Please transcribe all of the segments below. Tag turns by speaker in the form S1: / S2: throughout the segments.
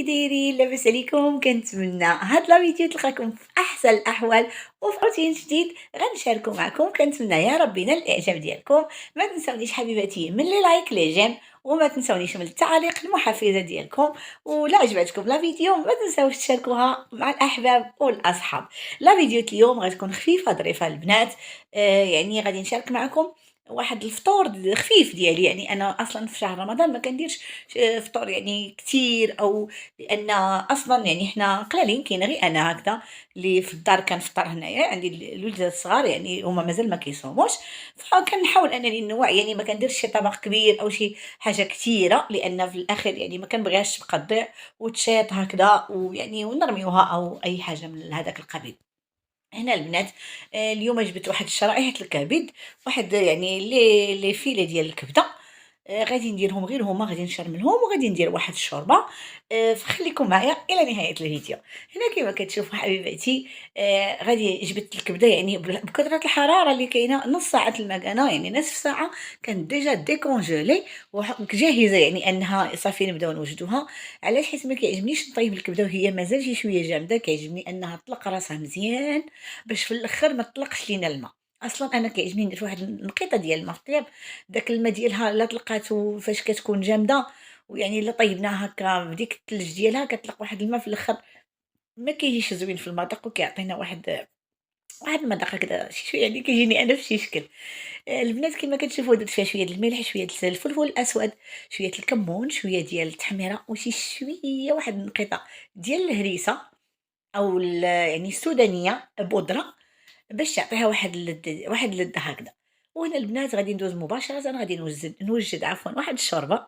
S1: دايرين؟ لاباس عليكم؟ كنتمنى هاد لا فيديو تلقاكم في احسن الاحوال وفي روتين جديد غنشاركو معكم. كنتمنى يا ربي ينال الاعجاب ديالكم. ما تنساونيش حبيباتي من لي لايك لي جيم، وما تنساونيش من التعاليق المحفزه ديالكم. ولا عجبتكم لا فيديو ما تنساوش تشاركوها مع الاحباب والاصحاب. لا فيديو اليوم غتكون خفيفه ظريفه البنات. يعني غادي نشارك معكم واحد الفطور خفيف ديالي. يعني انا اصلا في شهر رمضان ما كنديرش فطور يعني كتير، او لان اصلا يعني حنا قلالين كاين غير انا هكذا اللي في الدار كنفطر. هنايا عندي الولدات الصغار يعني هما مازال ما كيصوموش، فكنحاول انني نوع، يعني ما كنديرش شي طبق كبير او شي حاجه كثيره، لان في الاخر يعني ما كنبغيهاش تبقى تضيع وتشيط هكذا ويعني ونرميوها او اي حاجه من هذاك القبيل. هنا البنات، اليوم جبت واحد شرائح الكبد، واحد يعني لي فيلي ديال الكبده. غادي نديرهم غير هما، غادي نشرملهم وغادي ندير واحد الشوربه. فخليكم معايا الى نهايه الفيديو. هنا كما كتشوفوا حبيباتي، غادي جبت الكبده يعني بكثره الحراره اللي كاينه نص ساعه المكانه، يعني نصف ساعه كانت ديجا ديكونجيلي وجاهزه، يعني انها صافي نبداو نوجدوها. علاش؟ حيت ما كيعجبنيش نطيب الكبده وهي مازال شي شويه جامده، كيعجبني انها طلق راسها مزيان باش في الاخر ما تطلقش لينا الماء. اصلا انا كيعجبني ندير واحد النقيطه ديال الماء في الطياب، داك الماء ديالها لا طلقاتو فاش كتكون جامده، ويعني الا طيبناها هكا بديك الثلج ديالها كتطلق واحد الماء في الاخر ما كيجيش زوين في المذاق، وكيعطينا واحد المذاق هكذا شي شويه، يعني كيجيني انا في شي شكل. البنات كما كتشوفوا درت فيها شويه د الملح، شويه د الفلفل الاسود، شويه الكمون، شويه ديال التحميره، وشي شويه واحد النقيطه ديال الهريسه او يعني السودانيه بودره، باش تعطيها واحد اللذة هكذا. وهنا البنات غادي ندوز مباشرة، غادي نوجد عفوا واحد الشوربة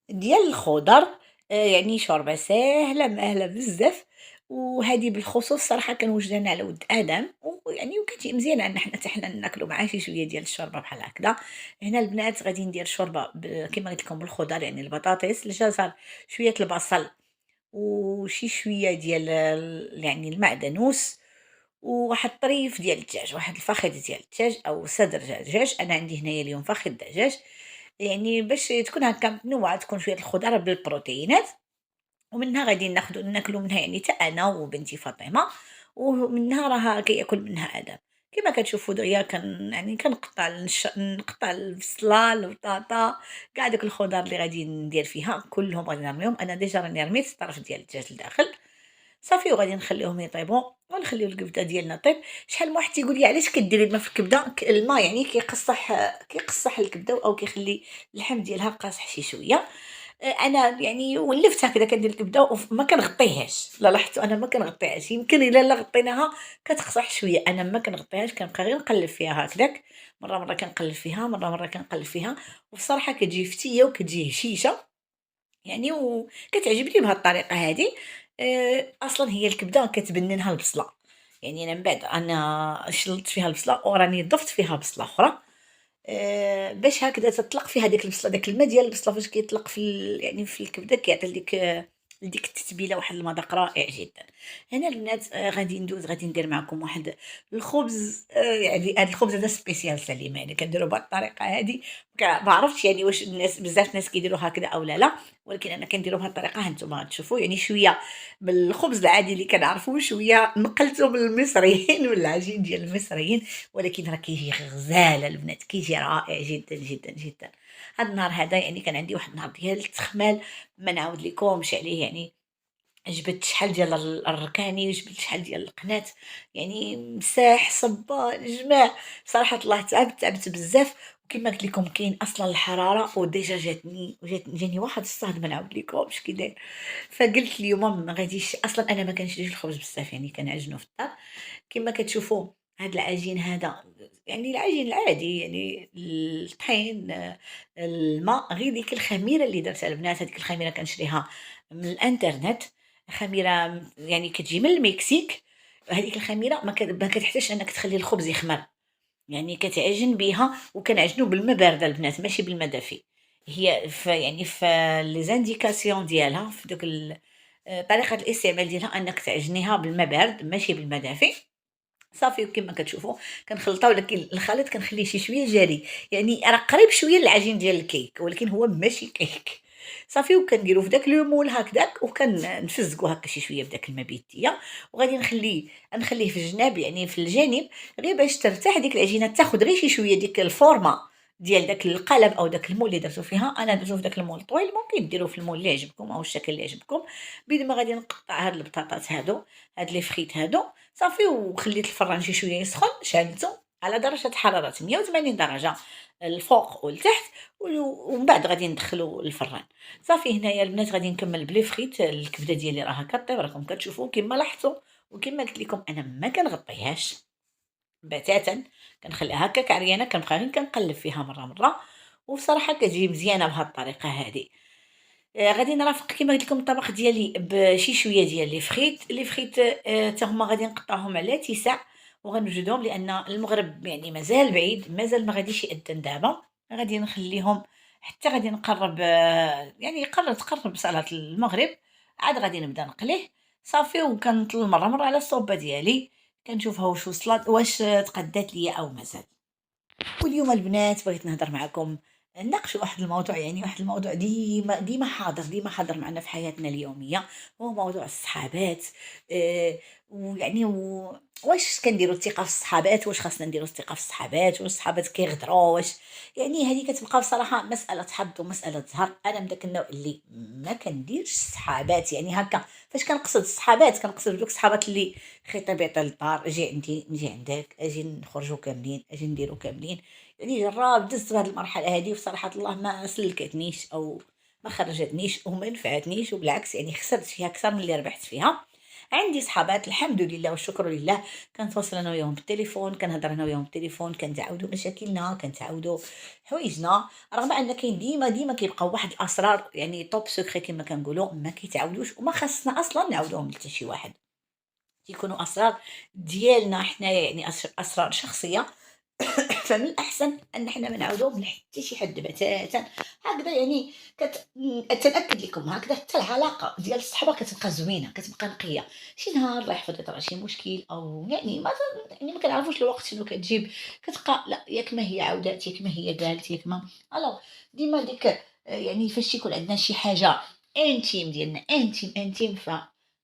S1: ديال الخضر. يعني شوربة ساهلة ماهلة بزاف، وهذه بالخصوص صراحة كنوجدها أنا على ود آدم، ويعني وكتجي مزيانة أن حنا ناكلو معاه شي شوية ديال الشوربة بحال هكذا. هنا البنات غادي ندير شوربة كما قلت لكم بالخضر، يعني البطاطس، الجزر، شوية البصل، وشي شوية ديال يعني المعدنوس، وواحد الطريف ديال الدجاج، واحد الفخذ ديال الدجاج أو صدر دجاج. أنا عندي هنايا اليوم فخذ دجاج، يعني باش تكون هكا متنوعة، تكون فيها الخضر بالبروتينات. ومنها غادي ناكلو منها يعني حتى أنا وبنتي فاطمة، ومنها راه كياكل منها آدم. كما كتشوفوا دغيا يعني كنقطع نقطع البصلة، البطاطا، كاع دوك الخضر اللي غادي ندير فيها كلهم غادي نرميهم. أنا ديجا راني رميت الطرف ديال الدجاج لداخل صافي، وغادي نخليوهم يطيبوا ونخليو الكبده ديالنا طيب. شحال من واحد تيقول لي علاش كديري الماء في الكبده؟ الماء يعني كيقصح الكبده او كيخلي اللحم ديالها قاصح شي شويه. انا يعني ولفت هكذا كندير الكبده وما كنغطيهاش، لا لاحظتوا انا ما كنغطيهاش، يمكن الا لا غطيناها كتقصح شويه، انا ما كنغطيهاش، كنبقى غير نقلب فيها هكذاك، مره كنقلب فيها، مره كنقلب فيها. وبصراحه كتجي فتيه وكتجي هشيشه يعني، وكتعجبني بهاد الطريقة هادي. أصلًا هي الكبدة كتبننها البصلة، يعني أنا من بعد أنا شلّطت فيها البصلة وراني ضفت فيها بصلة أخرى، باش هكذا تطلق فيها ديك البصلة، داك الما ديال البصلة فاش كيطلق في يعني في الكبدة كيعطي لديك التتبيلة واحد المذاق رائع جدًا. هنا البنات غادي ندير معكم واحد الخبز، يعني هاد الخبز هذا سبيسيال سليمة، يعني كنديرو بهاد الطريقة هادي. ما عرفتش يعني واش بزاف ناس كيديروا هكذا أولا لا، ولكن أنا كنديرو بهاد الطريقة. ها نتوما غتشوفوا يعني شوية من الخبز العادي اللي كنعرفو، شوية نقلتو من المصريين من العجين ديال المصريين، ولكن راه كيجي غزال البنات، كيجي رائع جدًا، جدًا، جدًا. هاد النهار هذا يعني كان عندي واحد النهار ديال التخمال ما نعاود ليكمش عليه، يعني جبت شحال ديال الركاني وجبت شحال ديال القنات، يعني مساح، صبّان، جماع، بصراحة الله تعبت بزاف. وكما قلت لكم كاين أصلًا الحرارة وديجا جاني واحد الصهد ما نعاود ليكمش كي داير. فقلت اليوم ما غاديش، أصلًا أنا ما كنشريش الخبز بزاف، يعني كنعجنو في الدار. كما كتشوفوا هاد العجين هذا يعني العجين العادي، يعني الطحين، الماء، غير ديك الخميرة اللي درتها البنات، هذيك الخميرة كنشريها من الإنترنت، خميرة يعني كتجي من المكسيك. هذيك الخميرة ما كتحتاجش أنك تخلي الخبز يخمر، يعني كتعجن بها، وكنعجنو بالما باردة البنات ماشي بالما دافي. هي يعني في لي زانديكاسيون ديالها في دوك طريقة الاستعمال ديالها أنك تعجنيها بالما بارد ماشي بالما دافي. صافي وكما كتشوفوا كنخلطها، ولكن الخليط كنخليه شي شويه جاري، يعني راه قريب شويه للعجين ديال الكيك ولكن هو ماشي كيك. صافي وكنديرو في داك لو مول هكداك وكنفزقو هكا شي شويه في داك الماء بيديه، وغادي نخليه في الجناب يعني في الجانب غير باش ترتاح ديك العجينه تاخد غير شي شويه ديك الفورمه ديال داك القالب أو داك المول اللي درتو فيها. أنا درتو في داك المول الطويل، ممكن ديروه في المول اللي يعجبكم أو الشكل اللي يعجبكم. بيد ما غادي نقطع هاد البطاطات هادو، هاد لي فخيت هادو صافي، وخليت الفران شي شويه يسخن، شعلتو على درجة حرارة 180 درجة الفوق والتحت، ومن بعد غادي ندخلو الفران. صافي هنايا البنات غادي نكمل بلي فخيت الكبده ديالي راها كطيب راكم كتشوفوا كما لاحظتوا، وكما قلت لكم انا ما كنغطيهاش بتاتا، كنخليها هكاك عريانه، كنبقى غير كنقلب فيها مره، وبصراحه كتجي مزيانه بهاد الطريقه هذه. غادي نرافق كما قلت لكم الطبق ديالي بشي شويه ديال لي فخيت حتى هما غادي نقطعهم على تيساع وغنوجدهم، لان المغرب يعني مازال بعيد، مازال ما غاديش يأذن دابا. غادي نخليهم حتى غادي نقرب يعني تقرب صلاة المغرب، عاد غادي نبدا نقليه صافي، وكنطل مره على الصوبه ديالي كنشوفها واش وصلت، واش تقدات ليا او مازال. واليوم البنات بغيت نهضر معكم، نناقش واحد الموضوع، يعني واحد الموضوع ديما حاضر، ديما حاضر معنا في حياتنا اليوميه، هو موضوع الصحابات. ويعني واش كنديروا الثقه في الصحابات، واش خاصنا نديروا الثقه في الصحابات، واش الصحابات كيغدروا، واش يعني هذه كتبقى بصراحه مساله حظ ومساله زهر. انا من داك النوع اللي ما كنديرش الصحابات، يعني هكا فاش كنقصد الصحابات كنقصد دوك الصحابات اللي خيطي بيطي للدار، اجي عندي نجي عندك، اجي نخرجوا كاملين، اجي نديروا كاملين. يعني جرّبت دزت بهاد المرحلة هادي وصراحة الله ما سلكتنيش أو ما خرّجتنيش وما نفعتنيش، وبالعكس يعني خسرت فيها أكثر من اللي ربحت فيها. عندي صحابات الحمد لله والشكر لله كنتواصل أنا وياهم بالتليفون، كنهضر أنا وياهم بالتليفون، كنتعاودوا مشاكلنا، كنتعاودوا حوايجنا، رغم أن كاين ديما كيبقاو واحد الأسرار يعني top secret كما كنقولوا ما كيتعاودوش وما خاصنا أصلًا نعاودوهم لحتى شي واحد. كيكونوا أسرار ديالنا حنايا، يعني أسرار شخصية. فمن الأحسن أن حنا ما نعاودوهم لحتى شي حد بتاتا. هكذا يعني تنأكد لكم هكذا حتى العلاقة ديال الصحبة كتبقى زوينة، كتبقى نقية. شي نهار الله يحفظ يطرا شي مشكل أو يعني يعني ما كنعرفوش الوقت شنو كتجيب، كتبقى لأ ياك ما هي عاودات، ياك ما هي قالت، ياك ما ألوغ ديما ديك يعني فاش تيكون عندنا شي حاجة انتيم ديالنا انتيم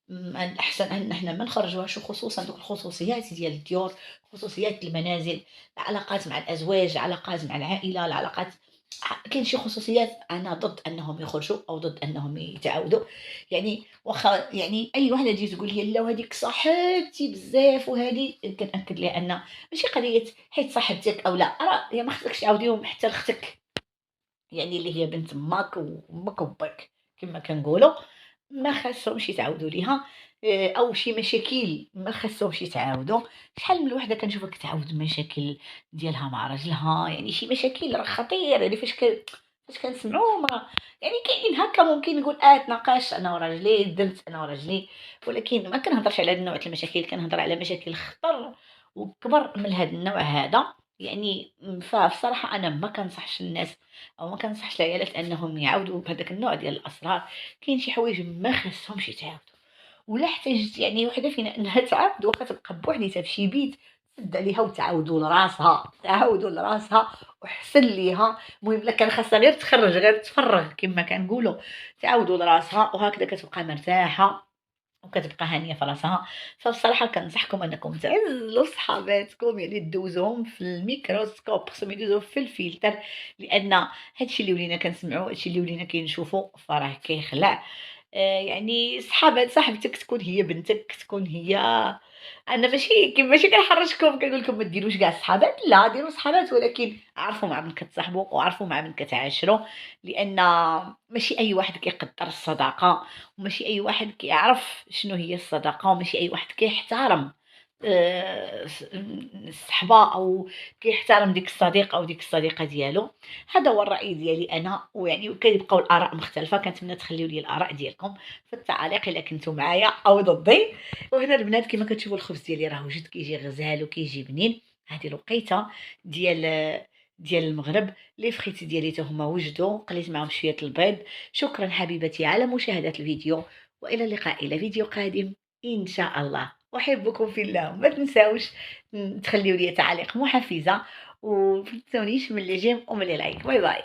S1: من الأحسن أن حنا ما نخرجوهاش، وخصوصا دوك الخصوصيات ديال الديور، خصوصيات المنازل، العلاقات مع الأزواج، العلاقات مع العائلة، العلاقات كاين شي خصوصيات أنا ضد أنهم يخرجوا أو ضد أنهم يتعاودوا. يعني واخا يعني أي وحدة تجي تقول لي لا وهاديك صاحبتي بزاف وهادي، كنأكد ليها أن ماشي قضية حيت صاحبتك أو لا، راه يا ما خصكش تعاوديهم حتى لختك، يعني اللي هي بنت ماك وأمك وباك كما كنقولوا، ما خاصهمش يتعاودوا ليها. أو شي مشاكل ما خاصهمش يتعاودوا. شحال من وحدة كنشوفها كتعاود المشاكل ديالها مع راجلها، يعني شي مشاكل راه خطير، يعني فاش كنسمعوا ما يعني كاينين هكا ممكن نقول تناقشت أنا وراجلي، درت أنا وراجلي، ولكن ما كنهضرش على هاد النوع د المشاكل، كنهضر على مشاكل خطر وكبر من هاد النوع هذا. يعني فبصراحة أنا ما كنصحش الناس أو ما كنصحش العيالات أنهم يعاودوا بهذاك النوع ديال الأسرار. كاين شي حوايج ما خاصهمش يتعاودوا، ولا احتاجت يعني وحدة فينا أنها تعاود واخا تبقى بوحديتها في شي بيت، سد عليها وتعاودوا لراسها، تعاودوا لراسها وحسن ليها. المهم إلا كان خاصها غير تخرج غير تفرغ كما كنقولوا، تعاودوا لراسها وهكذا كتبقى مرتاحة وكتبقى هانية في راسها. فبصراحة كنصحكم أنكم تعزلوا صحاباتكم، يعني دوزوهم في الميكروسكوب، خصهم يدوزو في الفلتر، لأن هادشي اللي ولينا كنسمعو، هادشي اللي ولينا كنشوفو فراه كيخلع. يعني صاحبتك تكون هي بنتك، تكون هي أنا ماشي كنحرجكم كنقول لكم ما ديروش كاع الصحابات، لا ديروا صحابات، ولكن عرفوا مع من كتصاحبوا وعرفوا مع من كتعاشروا، لأن ماشي أي واحد كيقدّر الصداقة، وماشي أي واحد كيعرف شنو هي الصداقة، وماشي أي واحد كيحترم الصحبة أو كيحترم ديك الصديق أو ديك الصديقة ديالو. هذا هو الرأي ديالي أنا، ويعني وكيبقاو الآراء مختلفة، كنتمنى تخليو لي الآراء ديالكم في التعاليق إلا كنتو معايا أو ضدي. وهنا البنات كما كتشوفوا الخبز ديالي راه وجد كيجي غزال وكيجي بنين. هذه الوقيته ديال المغرب، لي فخيت ديالي حتى هما وجدوا، قليت معاهم شويه البيض. شكرا حبيبتي على مشاهده الفيديو، والى اللقاء الى فيديو قادم ان شاء الله. احبكم في الله، ما تنساوش تخليوا لي تعاليق محفزه، وما تنسونيش من اللي جيم ومن اللي لايك. باي باي.